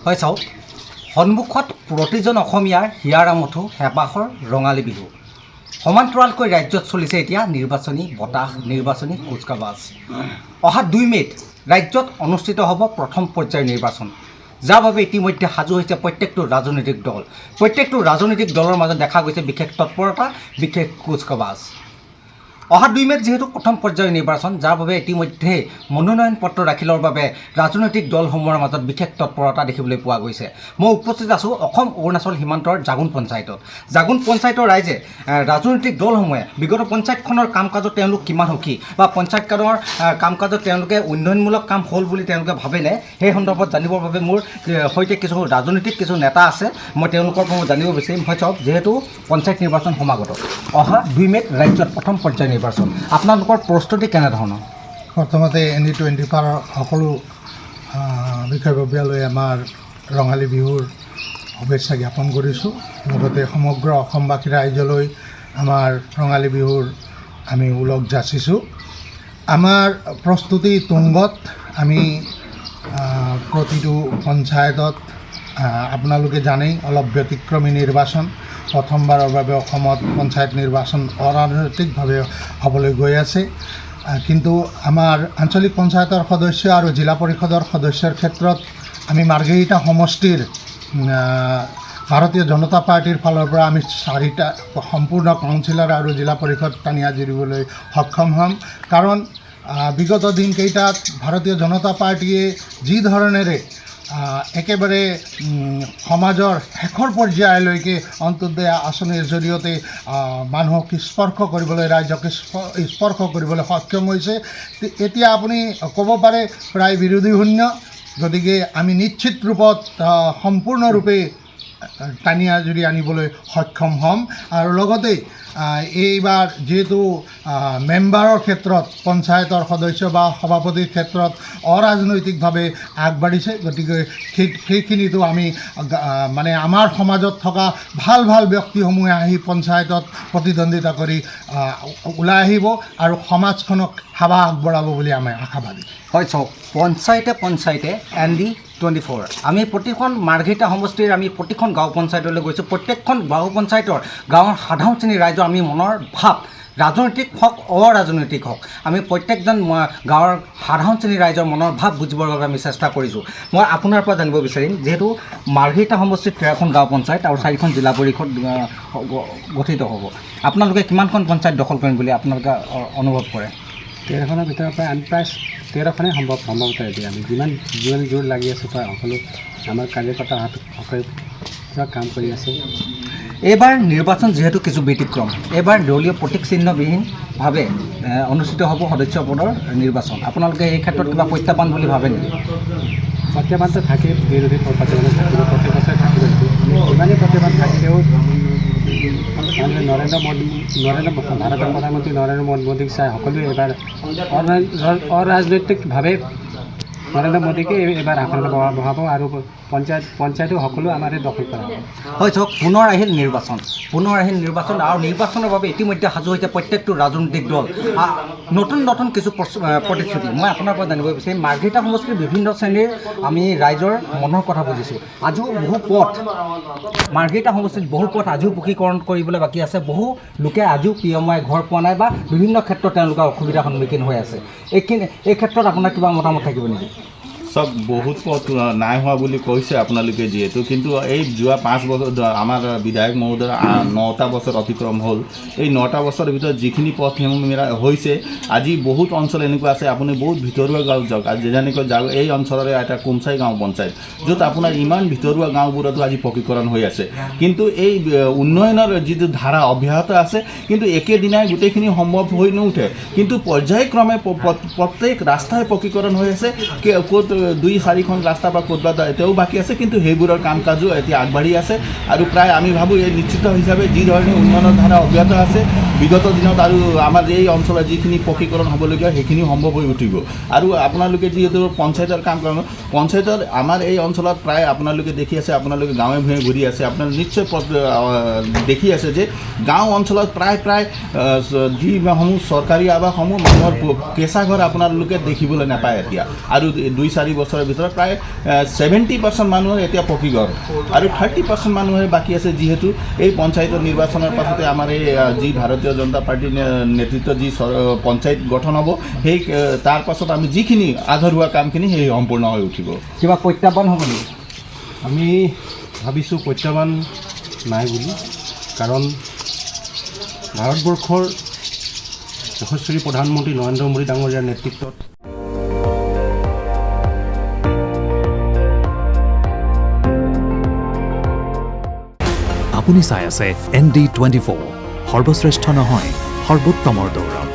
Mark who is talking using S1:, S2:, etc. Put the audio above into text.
S1: হয় চাওক, সন্মুখত প্ৰতিজন অসমীয়াৰ হিয়াৰ আমঠু হেঁপাহৰ ৰঙালী বিহু। সমান্তৰালকৈ ৰাজ্যত চলিছে এতিয়া নিৰ্বাচনী বতাহ, নিৰ্বাচনী কুচকাৱাজ। অহা 2 মে'ত ৰাজ্যত অনুষ্ঠিত হ'ব প্ৰথম পৰ্যায়ৰ নিৰ্বাচন, যাৰ বাবে ইতিমধ্যে সাজু হৈছে প্ৰত্যেকটো ৰাজনৈতিক দল। প্ৰত্যেকটো ৰাজনৈতিক দলৰ মাজত দেখা গৈছে বিশেষ তৎপৰতা, বিশেষ কুচকাৱাজ। অহা 2 মে'ত যিহেতু প্ৰথম পৰ্যায়ৰ নিৰ্বাচন, যাৰ বাবে ইতিমধ্যে মনোনয়ন পত্ৰ দাখিলৰ বাবে ৰাজনৈতিক দলসমূহৰ মাজত বিশেষ তৎপৰতা দেখিবলৈ পোৱা গৈছে। মই উপস্থিত আছোঁ অসম অৰুণাচল সীমান্তৰ জাগুন পঞ্চায়তত। জাগুন পঞ্চায়তৰ ৰাইজে ৰাজনৈতিক দলসমূহে বিগত পঞ্চায়তখনৰ কাম কাজত তেওঁলোক কিমান সুখী বা পঞ্চায়তখনৰ কাম কাজত তেওঁলোকে উন্নয়নমূলক কাম হ'ল বুলি তেওঁলোকে ভাবেনে, সেই সন্দৰ্ভত জানিবৰ বাবে মোৰ সৈতে কিছু ৰাজনৈতিক কিছু নেতা আছে। মই তেওঁলোকৰ পৰা জানিব বিচাৰিম। হয় চাওক, যিহেতু পঞ্চায়ত নিৰ্বাচন সমাগত, অহা 2 মে'ত ৰাজ্যত প্ৰথম পৰ্যায়ৰ নিৰ্বাচন, আপোনালোকৰ প্ৰস্তুতি কেনেধৰণৰ?
S2: প্ৰথমতে ND24 সকলো বিষয়ববীয়ালৈ আমাৰ ৰঙালী বিহুৰ শুভেচ্ছা জ্ঞাপন কৰিছোঁ। লগতে সমগ্ৰ অসমবাসী ৰাইজলৈ আমাৰ ৰঙালী বিহুৰ আমি ওলগ যাচিছোঁ। আমাৰ প্ৰস্তুতি তুংগত। আমি প্ৰতিটো পঞ্চায়তত আপোনালোকে জানেই অলপ ব্যতিক্ৰমী নিৰ্বাচন। প্ৰথমবাৰৰ বাবে অসমত পঞ্চায়ত নিৰ্বাচন অৰাজনৈতিকভাৱে হ'বলৈ গৈ আছে। কিন্তু আমাৰ আঞ্চলিক পঞ্চায়তৰ সদস্য আৰু জিলা পৰিষদৰ সদস্যৰ ক্ষেত্ৰত আমি মাৰ্ঘেৰিটা সমষ্টিৰ ভাৰতীয় জনতা পাৰ্টীৰ ফালৰ পৰা আমি 4টা সম্পূৰ্ণ কাউন্সিলৰ আৰু জিলা পৰিষদ টানি আজুৰিবলৈ সক্ষম হ'ম। কাৰণ বিগত দিনকেইটাত ভাৰতীয় জনতা পাৰ্টীয়ে যি ধৰণেৰে একেবাৰে সমাজৰ শেষৰ পৰ্যায়লৈকে অন্তোদয় আঁচনিৰ জৰিয়তে মানুহক স্পৰ্শ কৰিবলৈ, ৰাইজক স্পৰ্শ কৰিবলৈ সক্ষম হৈছে। এতিয়া আপুনি ক'ব পাৰে প্ৰায় বিৰোধী শূন্য। গতিকে আমি নিশ্চিত ৰূপত সম্পূৰ্ণৰূপে টানি আজুৰি আনিবলৈ সক্ষম হ'ম। আৰু লগতে এইবাৰ যিহেতু মেম্বাৰৰ ক্ষেত্ৰত পঞ্চায়তৰ সদস্য বা সভাপতিৰ ক্ষেত্ৰত অৰাজনৈতিকভাৱে আগবাঢ়িছে, গতিকে সেইখিনিতো আমি মানে আমাৰ সমাজত থকা ভাল ভাল ব্যক্তিসমূহে আহি পঞ্চায়তত প্ৰতিদ্বন্দ্বিতা কৰি ওলাই আহিব আৰু সমাজখনক সেৱা আগবঢ়াব বুলি আমি আশাবাদী।
S1: হয় চাওক, পঞ্চায়তে ND24 আমি প্ৰতিখন মাৰ্ঘেৰিটা সমষ্টিৰ আমি প্ৰতিখন গাঁও পঞ্চায়তলৈ গৈছোঁ। প্ৰত্যেকখন গাঁও পঞ্চায়তৰ গাঁৱৰ সাধাৰণ শ্ৰেণীৰ ৰাইজৰ আমি মনৰ ভাৱ, ৰাজনৈতিক হওক অৰাজনৈতিক হওক, আমি প্ৰত্যেকজন গাঁৱৰ সাধাৰণ শ্ৰেণীৰ ৰাইজৰ মনৰ ভাৱ বুজিবৰ বাবে আমি চেষ্টা কৰিছোঁ। মই আপোনাৰ পৰা জানিব বিচাৰিম, যিহেতু মাৰ্ঘেৰিটা সমষ্টিত 13খন গাঁও পঞ্চায়ত আৰু 4খন জিলা পৰিষদ গঠিত হ'ব, আপোনালোকে কিমানখন পঞ্চায়ত দখল কৰিম বুলি আপোনালোকে অনুভৱ কৰে?
S3: 13খনৰ ভিতৰৰ পৰা আমি প্ৰায় 13খনেই সম্ভৱত এতিয়া আমি যিমান জোৰ লাগি আছোঁ প্ৰায় সকলো আমাৰ কাৰ্যকৰ্তা সকলে কাম কৰি আছে।
S1: এইবাৰ নিৰ্বাচন যিহেতু কিছু ব্যতিক্ৰম, এইবাৰ দলীয় প্ৰতীক চিহ্নবিহীনভাৱে অনুষ্ঠিত হ'ব সদস্য পদৰ নিৰ্বাচন। আপোনালোকে এই ক্ষেত্ৰত কিবা প্ৰত্যাহ্বান বুলি ভাবে নেকি?
S3: প্ৰত্যাহ্বানটো থাকেই, বিৰোধী প্ৰত্যাহ্বান থাকিব, প্ৰত্যেক বছৰে থাকিব। ইমানেই প্ৰত্যাহ্বান থাকিলেও ভাৰতৰ প্ৰধানমন্ত্ৰী নৰেন্দ্ৰ মোদীক চাই সকলোৱে এইবাৰ অৰাজনৈতিকভাৱে নৰেন্দ্ৰ মোদীকে এইবাৰ আসনত বহাব আৰু পঞ্চায়তো সকলো আমাৰ দখল কৰা হ'ব।
S1: হয় চাওক, পুনৰ আহিল নিৰ্বাচন আৰু নিৰ্বাচনৰ বাবে ইতিমধ্যে সাজু হৈছে প্ৰত্যেকটো ৰাজনৈতিক দল। নতুন নতুন কিছু প্ৰতিশ্ৰুতি মই আপোনাৰ পৰা জানিব বিচাৰিম। মাৰ্ঘেৰিটা সমষ্টিৰ বিভিন্ন শ্ৰেণীৰ আমি ৰাইজৰ মনৰ কথা বুজিছোঁ। আজিও বহু পথ মাৰ্ঘেৰিটা সমষ্টিত বহু পথ আজিও পকীকৰণ কৰিবলৈ বাকী আছে। বহু লোকে আজিও পিএমআই ঘৰ পোৱা নাই বা বিভিন্ন ক্ষেত্ৰত তেওঁলোকে অসুবিধাৰ সন্মুখীন হৈ আছে। এই ক্ষেত্ৰত আপোনাৰ কিবা মতামত থাকিব নেকি?
S4: চব বহুত পথ নাই হোৱা বুলি কৈছে আপোনালোকে যিহেতু, কিন্তু এই যোৱা 5 বছৰ আমাৰ বিধায়ক মহোদয়ৰ 9টা বছৰ অতিক্ৰম হ'ল। এই 9টা বছৰৰ ভিতৰত যিখিনি পথ হৈছে, আজি বহুত অঞ্চল এনেকুৱা আছে, আপুনি বহুত ভিতৰুৱা গাঁও যাওক, যেনেকৈ যাওক এই অঞ্চলৰে এটা কুমচাই গাঁও পঞ্চায়ত, য'ত আপোনাৰ ইমান ভিতৰুৱা গাঁওবোৰতো আজি পকীকৰণ হৈ আছে। কিন্তু এই উন্নয়নৰ যিটো ধাৰা অব্যাহত আছে, কিন্তু একেদিনাই গোটেইখিনি সম্ভৱ হৈ নুঠে। কিন্তু পৰ্যায়ক্ৰমে প্ৰত্যেক ৰাস্তাই পকীকৰণ হৈ আছে। ক'ত 2-4খন ৰাস্তা বা ক'ৰবাত এতিয়াও বাকী আছে, কিন্তু সেইবোৰৰ কাম কাজো এতিয়া আগবাঢ়ি আছে। আৰু প্ৰায় আমি ভাবোঁ এই নিশ্চিত হিচাপে যি ধৰণে উন্নয়নৰ ধাৰা অব্যাহত আছে, বিগত দিনত আৰু আমাৰ এই অঞ্চলত যিখিনি পকীকৰণ হ'বলগীয়া সেইখিনি সম্ভৱ হৈ উঠিব। আৰু আপোনালোকে যিহেতু পঞ্চায়তৰ কাম কৰে, পঞ্চায়তৰ আমাৰ এই অঞ্চলত প্ৰায় আপোনালোকে দেখি আছে, আপোনালোকে গাঁৱে ভূঞে ঘূৰি আছে, আপোনালোকে নিশ্চয় দেখি আছে যে গাঁও অঞ্চলত প্ৰায় যিসমূহ চৰকাৰী আৱাসসমূহ মানুহৰ কেঁচা ঘৰ আপোনালোকে দেখিবলৈ নাপায় এতিয়া। আৰু 2-4 বছৰৰ ভিতৰত প্ৰায় 70% মানুহৰ এতিয়া পকী ঘৰ আৰু 30% মানুহে বাকী আছে যিহেতু এই পঞ্চায়তৰ নিৰ্বাচনৰ পাছতে আমাৰ এই যি ভাৰতীয় জনতা পাৰ্টীৰ নেতৃত্বত যি পঞ্চায়ত গঠন হ'ব সেই তাৰ পাছত আমি যিখিনি আধৰুৱা কামখিনি সেই সম্পূৰ্ণ হৈ উঠিব।
S1: কিবা প্ৰত্যাহ্বান হ'ব নেকি?
S3: আমি ভাবিছোঁ প্ৰত্যাহ্বান নাই বুলি, কাৰণ ভাৰতবৰ্ষৰ যশস্বী প্ৰধানমন্ত্ৰী নৰেন্দ্ৰ মোদী ডাঙৰীয়াৰ নেতৃত্বত
S5: আপুনি চাই আছে ND24, সৰ্বশ্ৰেষ্ঠ নহয় সৰ্বোত্তমৰ দৌৰত।